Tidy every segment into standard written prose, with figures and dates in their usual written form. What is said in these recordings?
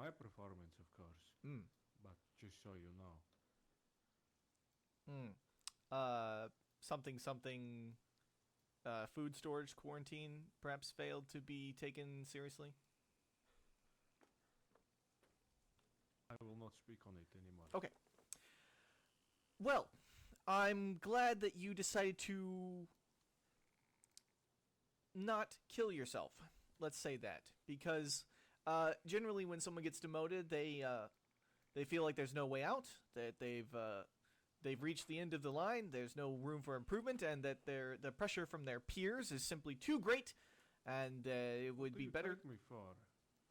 my performance, of course. Hmm. But just so you know. Hmm. Something something. Food storage quarantine perhaps failed to be taken seriously. I will not speak on it anymore. Okay. Well, I'm glad that you decided to not kill yourself. Let's say that, because generally when someone gets demoted, they feel like there's no way out, that they've reached the end of the line, there's no room for improvement, and that the pressure from their peers is simply too great, and it would What do be you better. take me for?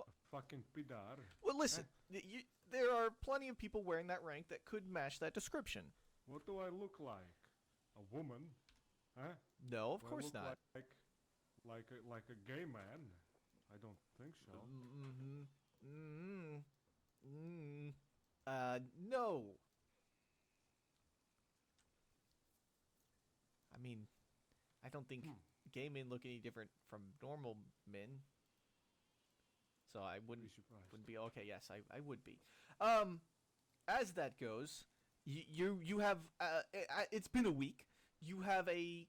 A fucking pidar? Well, Eh? listen, there are plenty of people wearing that rank that could match that description. What do I look like? A woman? Huh? No, of Do I course look not. like a gay man? I don't think so. Mm-hmm. Mm-hmm. Mm. No. I mean, I don't think Hmm. gay men look any different from normal men. So I Be wouldn't surprised. wouldn't be okay. Yes, I would be. Um, as that goes, you have it's been a week. You have a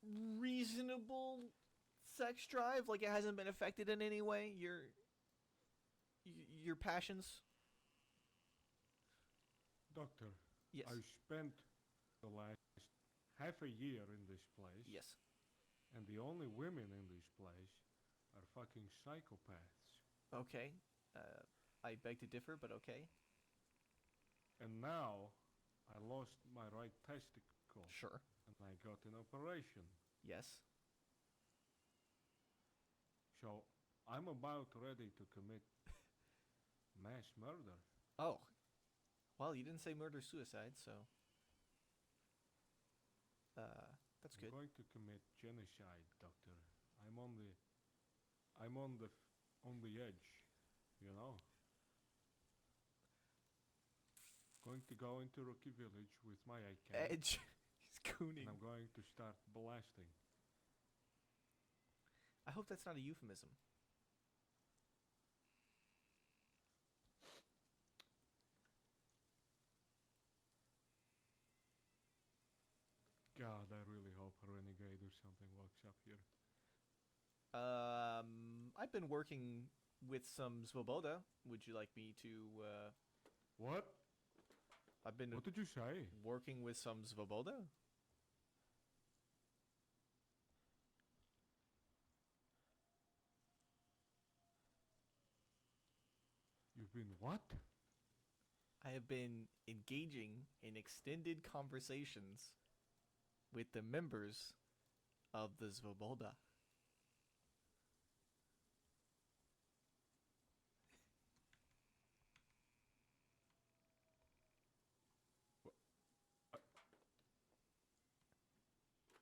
reasonable sex drive. Like it hasn't been affected in any way. Your passions. Doctor, I Yes. spent the last half a year in this place, Yes. and the only women in this place are fucking psychopaths. Okay. Uh, I beg to differ, but okay. And now I lost my right testicle Sure. and I got an operation. Yes. So I'm about ready to commit mass murder. Oh. Well, you didn't say murder suicide, so that's I'm good. going to commit genocide, doctor. I'm on the I'm on the on the edge, you know. Going to go into Rookie Village with my AK Edge. He's and I'm cooning. going to start blasting. I hope that's not a euphemism. God, I really hope a renegade or something walks up here. I've been working with some Svoboda. Would you like me to? What? I've been What did you say? working with some Svoboda. You've been what? I have been engaging in extended conversations with the members of the Svoboda.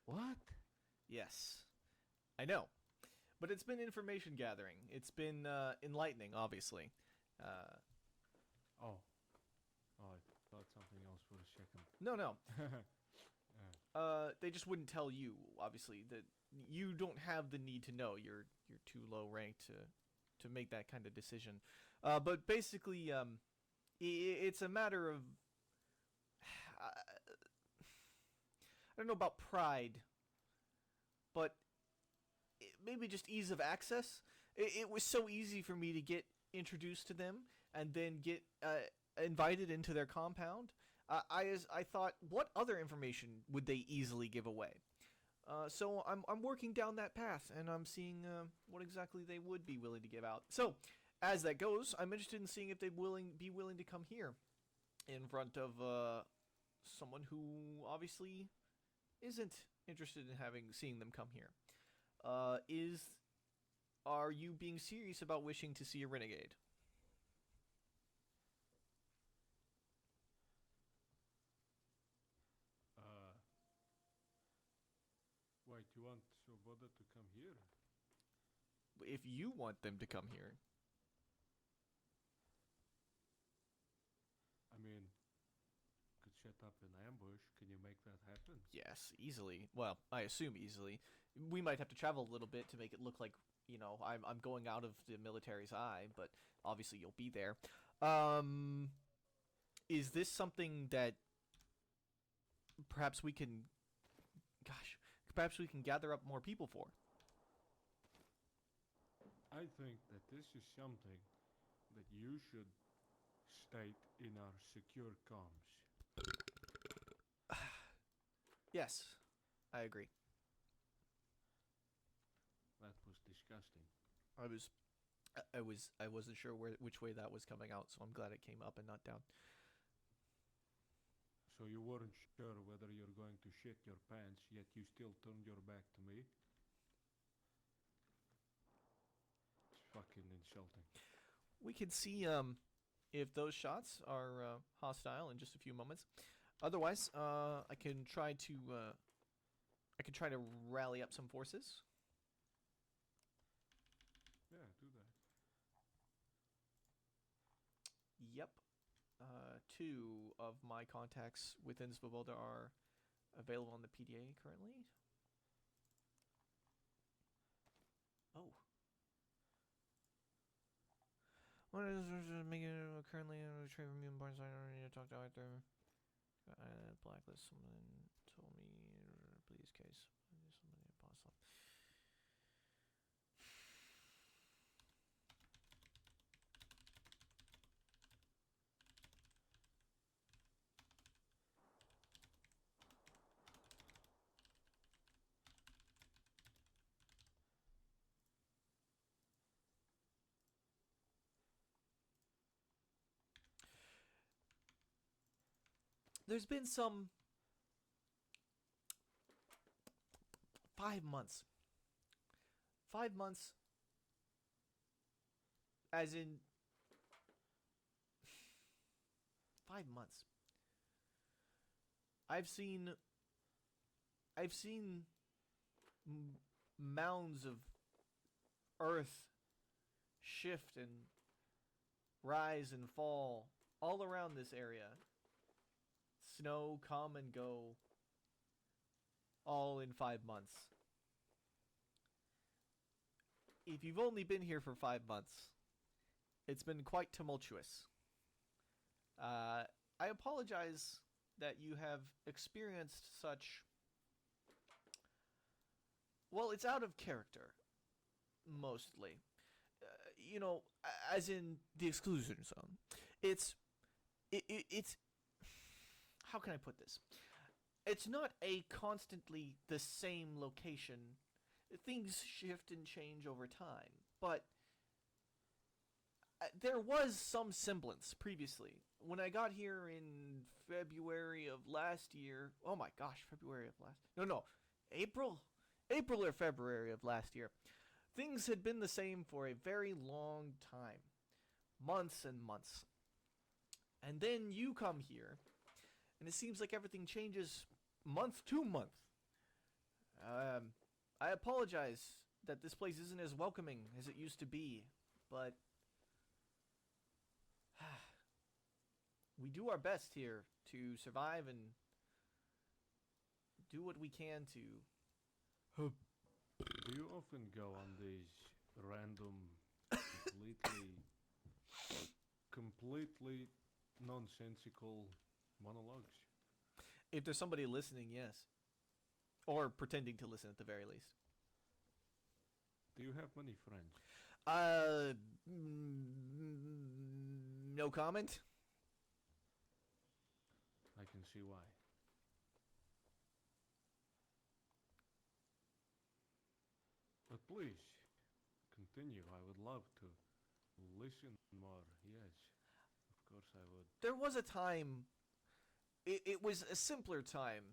What? Yes, I know, but it's been information gathering. It's been enlightening, obviously. Uh, Oh. Oh, I thought something else for a second. no, no. Uh, They just wouldn't tell you. Obviously, that you don't have the need to know. You're too low ranked to make that kind of decision. But basically, it's a matter of I don't know about pride, but maybe just ease of access. It was so easy for me to get introduced to them and then get invited into their compound. I thought, what other information would they easily give away? So I'm working down that path, and I'm seeing what exactly they would be willing to give out. So, as that goes, I'm interested in seeing if they'd be willing to come here in front of someone who obviously isn't interested in seeing them come here. Is Are you being serious about wishing to see a renegade? uh, wait, you want Svoboda to come here? If you want them to come here, I mean, could set up an ambush. Can you make that happen? yes, easily. Well, I assume easily. We might have to travel a little bit to make it look like I'm going out of the military's eye, but obviously you'll be there. Um, is this something that perhaps we can, gosh, perhaps we can gather up more people for? I think that this is something that you should state in our secure comms. Yes, I agree. That was disgusting. I wasn't sure which way that was coming out, so I'm glad it came up and not down. So you weren't sure whether you're going to shit your pants, yet you still turned your back to me? It's fucking insulting. We can see if those shots are hostile in just a few moments. Otherwise, I can try to rally up some forces. Yeah, do that. Yep. Two of my contacts within Svoboda are available on the PDA currently. Oh. What is making currently trade from immune parts? I don't need to talk to Arthur. Blacklist. Someone told me, please, case. Somebody apostle. There's been some 5 months. 5 months, as in 5 months. I've seen mounds of earth shift and rise and fall all around this area. Snow come and go, all in 5 months. If you've only been here for 5 months, it's been quite tumultuous. I apologize that you have experienced such. Well, it's out of character, mostly. As in the exclusion zone. It's how can I put this? It's not a constantly the same location. Things shift and change over time, but there was some semblance previously. When I got here in February of last year, oh my gosh, February of last, no, April or February of last year, things had been the same for a very long time, months and months. And then you come here, and it seems like everything changes month to month. I apologize that this place isn't as welcoming as it used to be, but we do our best here to survive and do what we can to. Do you often go on these random, completely nonsensical monologues? If there's somebody listening, yes. Or pretending to listen at the very least. Do you have many friends? No comment? I can see why. But please, continue. I would love to listen more. Yes, of course I would. There was a time, it was a simpler time,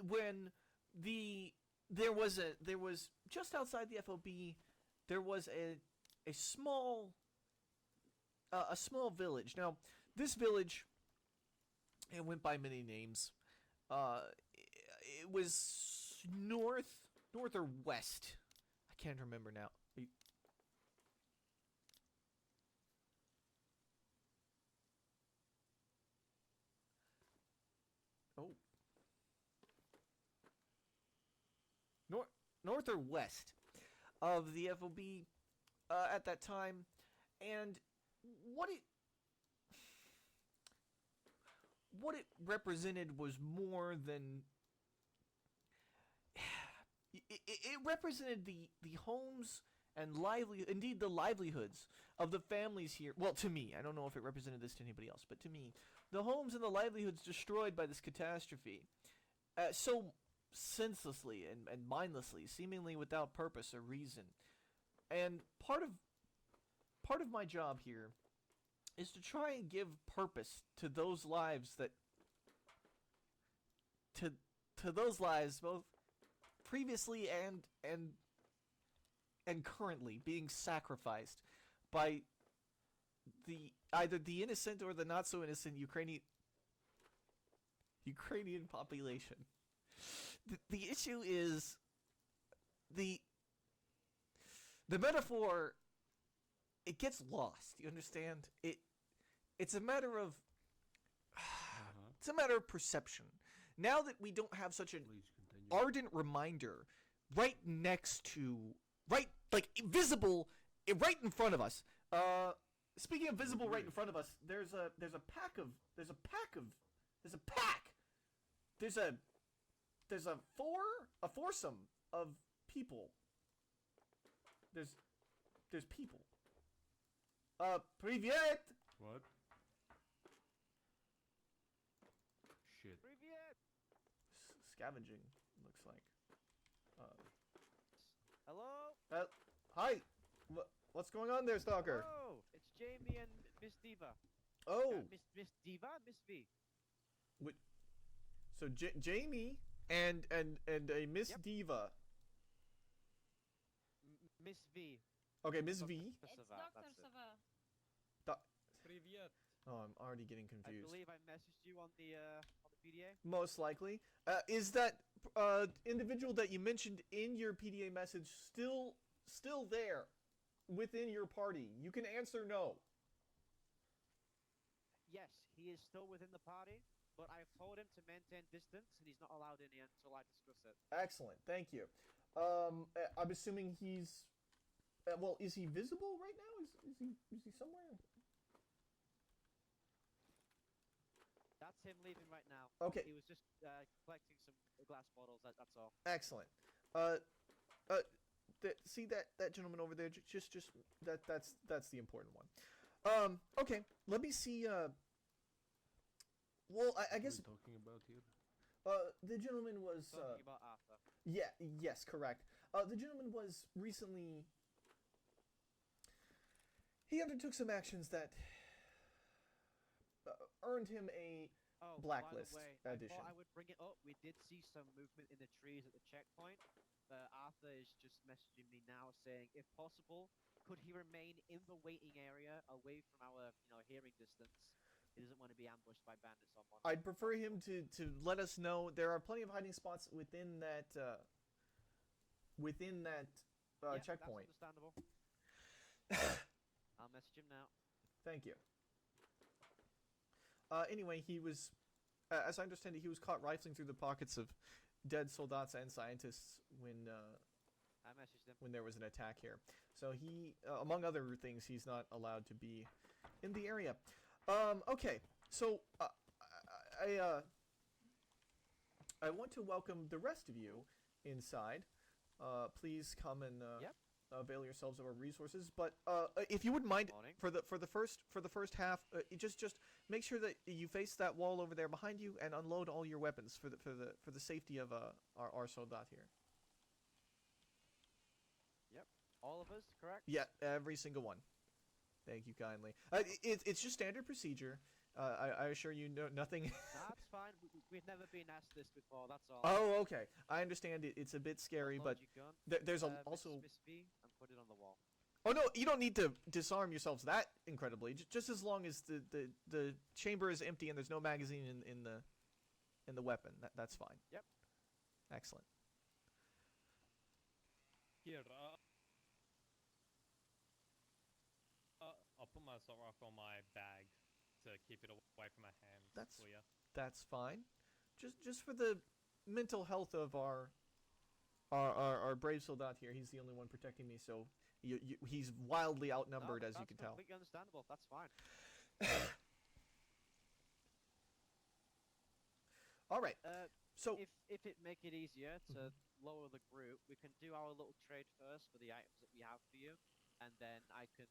when there was just outside the FOB, there was a small village. Now, this village, it went by many names. It was north or west. I can't remember now. Oh. North or west. of the FOB at that time, and what it what it represented was more than it represented the homes and indeed the livelihoods of the families here. Well, to me, I don't know if it represented this to anybody else, but to me, the homes and the livelihoods destroyed by this catastrophe, so senselessly and mindlessly, seemingly without purpose or reason. And part of my job here is to try and give purpose to those lives to those lives, both previously and currently being sacrificed by either the innocent or the not so innocent Ukrainian population. The issue is the metaphor. It gets lost. You understand? It's a matter of it's a matter of perception. Now that we don't have such an ardent reminder right next to like visible right in front of us. Speaking of visible right in front of us, there's a foursome of people. There's people. Привет! What? Shit. Привет! Scavenging, looks like. Hello? Hi! What's going on there, Stalker? Oh, it's Jamie and Miss Diva. Oh! Miss Diva? Miss V. So Jamie and a Miss Yep. Diva. Miss V. Okay, Miss V. It's Sava, Dr. that's it. Sava. Привет. Oh, I'm already getting I confused. believe I messaged you on the PDA. Most likely. Is that individual that you mentioned in your PDA message still there within your party? You can answer no. Yes, he is still within the party, but I've told him to maintain distance, and he's not allowed in here until I discuss it. Excellent. Thank you. I'm assuming he's. Well, is he visible right now? Is he somewhere? That's him leaving right now. Okay. He was just collecting some glass bottles. That's all. Excellent. See that gentleman over there? Just that's the important one. Okay. Let me see. Well, I guess What are we talking about here? the gentleman was. Talking about Arthur. Yeah. Yes. Correct. The gentleman was recently. He undertook some actions that earned him a blacklist by the way, edition. I thought I would bring it up. We did see some movement in the trees at the checkpoint. Arthur is just messaging me now saying, if possible, could he remain in the waiting area away from our, hearing distance? He doesn't want to be ambushed by bandits on one. I'd prefer him to let us know. There are plenty of hiding spots within that Yeah, checkpoint. That's understandable. I'll message him now. Thank you. Anyway, he was, as I understand it, he was caught rifling through the pockets of dead soldats and scientists when I messaged him. when there was an attack here. So he, among other things, he's not allowed to be in the area. Okay, so I want to welcome the rest of you inside. Please come and Yep. avail yourselves of our resources. But if you wouldn't mind, Morning. for the first half, just make sure that you face that wall over there behind you and unload all your weapons for the safety of our soldat here. All of us, correct? Yeah, every single one. Thank you kindly. It's just standard procedure. I assure you, nothing. That's fine. We've never been asked this before. That's all. Oh, okay. I understand it's a bit scary, Unload but your gun. there's Miss V, and put it on the wall. Oh no, you don't need to disarm yourselves that incredibly. Just as long as the chamber is empty and there's no magazine in the weapon, that's fine. Yep. Excellent. Here, I'll put my assault rifle on my bag to keep it away from my hands. That's- for ya. That's fine. Just for the mental health of our our brave soldat here. He's the only one protecting me, so he's wildly outnumbered, as you can tell. That's completely understandable. That's fine. All right. So if it make it easier to lower the group, we can do our little trade first for the items that we have for you, and then I can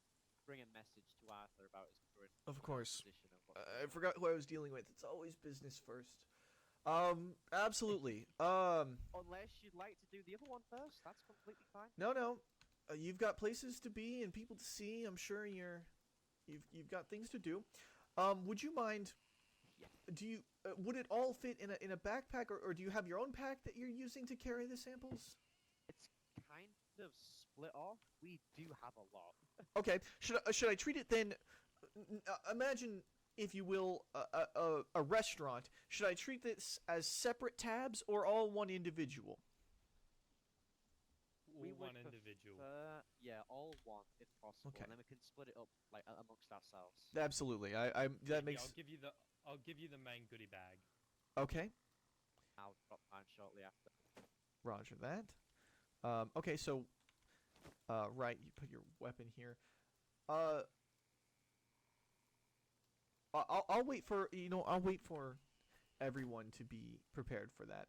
bring a message to Arthur about his current of course, position and what's I going on. forgot who I was dealing with. It's always business first. Absolutely. Unless you'd like to do the other one first, that's completely fine. No. You've got places to be and people to see. I'm sure you've got things to do. Would you mind? Yeah. Do you? Would it all fit in a backpack, or do you have your own pack that you're using to carry the samples? It's kind of split off. We do have a lot. Okay. Should I treat it then? Imagine, if you will, a restaurant. Should I treat this as separate tabs or all one individual? We One would individual. yeah, all one if possible, Okay. and then we can split it up like amongst ourselves. Absolutely. I that makes. I'll give you the main goodie bag. Okay. I'll drop mine shortly after. Roger that. Okay, so, right, you put your weapon here. I'll wait for I'll wait for everyone to be prepared for that.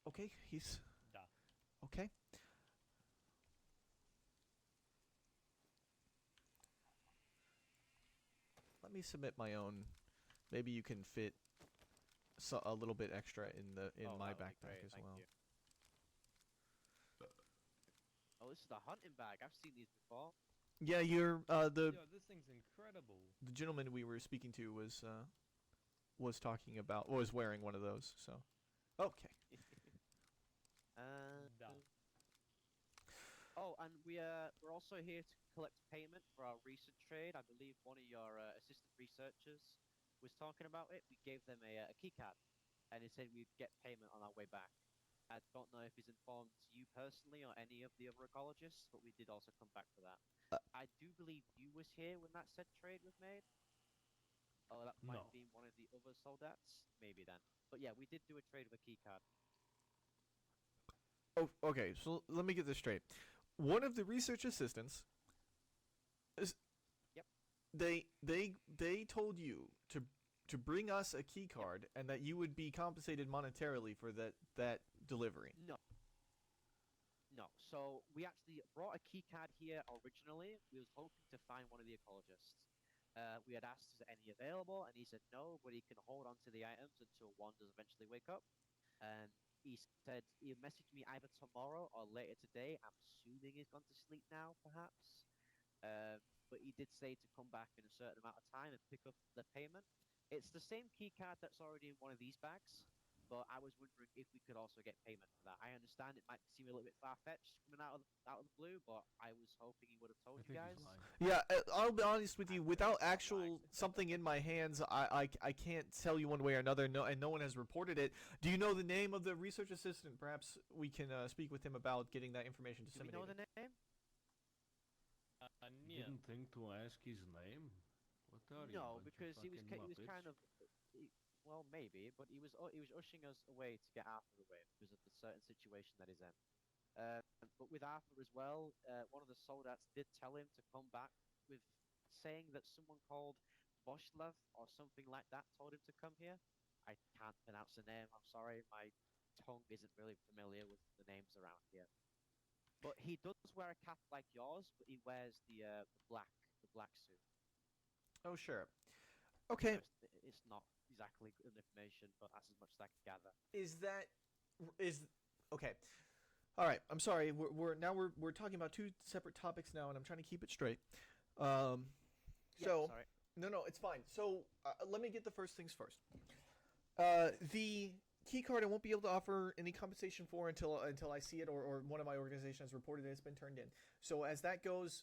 Okay, he's Duh. okay. Let me submit my own. Maybe you can fit a little bit extra in my That would be backpack great, as thank well. you. Oh, this is the hunting bag. I've seen these before. Yeah, you're Yo, this thing's incredible. the gentleman we were speaking to was talking about was wearing one of those. So, okay. Duh. Oh, and we're also here to collect payment for our recent trade. I believe one of your assistant researchers was talking about it. We gave them a key card, and he said we'd get payment on our way back. I don't know if he's informed you personally or any of the other ecologists, but we did also come back for that. I do believe you was here when that said trade was made. Oh, that might No. have been one of the other soldats. Maybe then. But yeah, we did do a trade with a key card. Oh, okay. So let me get this straight. One of the research assistants is. Yep. They told you to bring us a key card and that you would be compensated monetarily for that delivery. No. No. So we actually brought a key card here originally. We was hoping to find one of the ecologists. We had asked, is any available? And he said no, but he can hold on to the items until one does eventually wake up. And he said he'll message me either tomorrow or later today. I'm assuming he's gone to sleep now, perhaps. But he did say to come back in a certain amount of time and pick up the payment. It's the same key card that's already in one of these bags, but I was wondering if we could also get payment for that. I understand it might seem a little bit far-fetched coming out of the blue, but I was hoping he would have told I you think guys. he's lying. Yeah, I'll be honest with you. I'm Without not lying. actual something in my hands, I can't tell you one way or another. No, and no one has reported it. Do you know the name of the research assistant? Perhaps we can speak with him about getting that information Do we know disseminated. the name? Nia. Didn't think to ask his name. What are you? No, bunch of because he was fucking he was kind Muppets? of well, maybe, but he was ushering us away to get Arthur away because of the certain situation that he's in. But with Arthur as well, one of the soldats did tell him to come back with saying that someone called Boshlev or something like that told him to come here. I can't pronounce the name. I'm sorry, my tongue isn't really familiar with the names around here. But he does wear a cap like yours, but he wears the black suit. Oh, sure. Okay. It's not exactly good information, but that's as much as I can gather. Is okay. All right. I'm sorry. We're talking about two separate topics now, and I'm trying to keep it straight. Yeah, So sorry. no, it's fine. So let me get the first things first. The key card I won't be able to offer any compensation for until I see it or one of my organizations has reported that it's been turned in. So as that goes,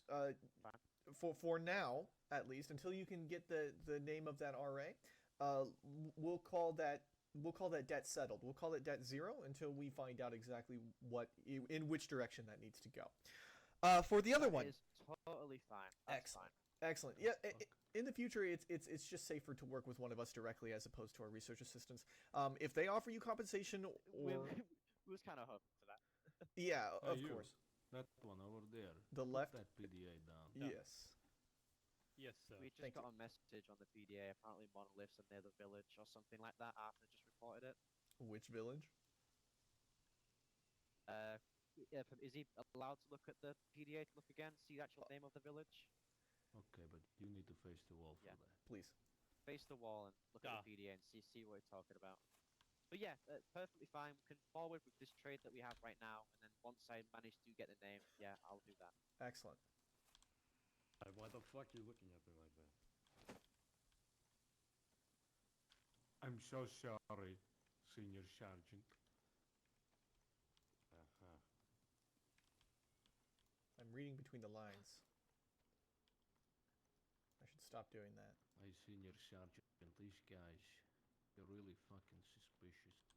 for now at least, until you can get the name of that RA, we'll call that debt settled. We'll call it debt zero until we find out exactly in which direction that needs to go. For the other That one, is totally fine. That's Excellent. fine. excellent. Yeah, in the future, it's just safer to work with one of us directly as opposed to our research assistants. If they offer you compensation We or was kind of hoping for that. Yeah, Hey, of you. course. That one over there. The Put left? that PDA down. Yeah. Yes. Yes, sir. We just Thank got a message on the PDA. Apparently, monoliths are near the village or something like that. Arthur just reported it. Which village? Is he allowed to look at the PDA to look again, see the actual name of the village? Okay, but you need to face the wall for Yeah. that. Please. Face the wall and look at Ah. the PDA and see what we're talking about. But yeah, perfectly fine. We can forward with this trade that we have right now, and then once I manage to get the name, yeah, I'll do that. Excellent. Why the fuck you looking at me like that? I'm so sorry, Senior Sergeant. Uh-huh. I'm reading between the lines. I should stop doing that. Hey, Senior Sergeant, these guys, they're really fucking suspicious.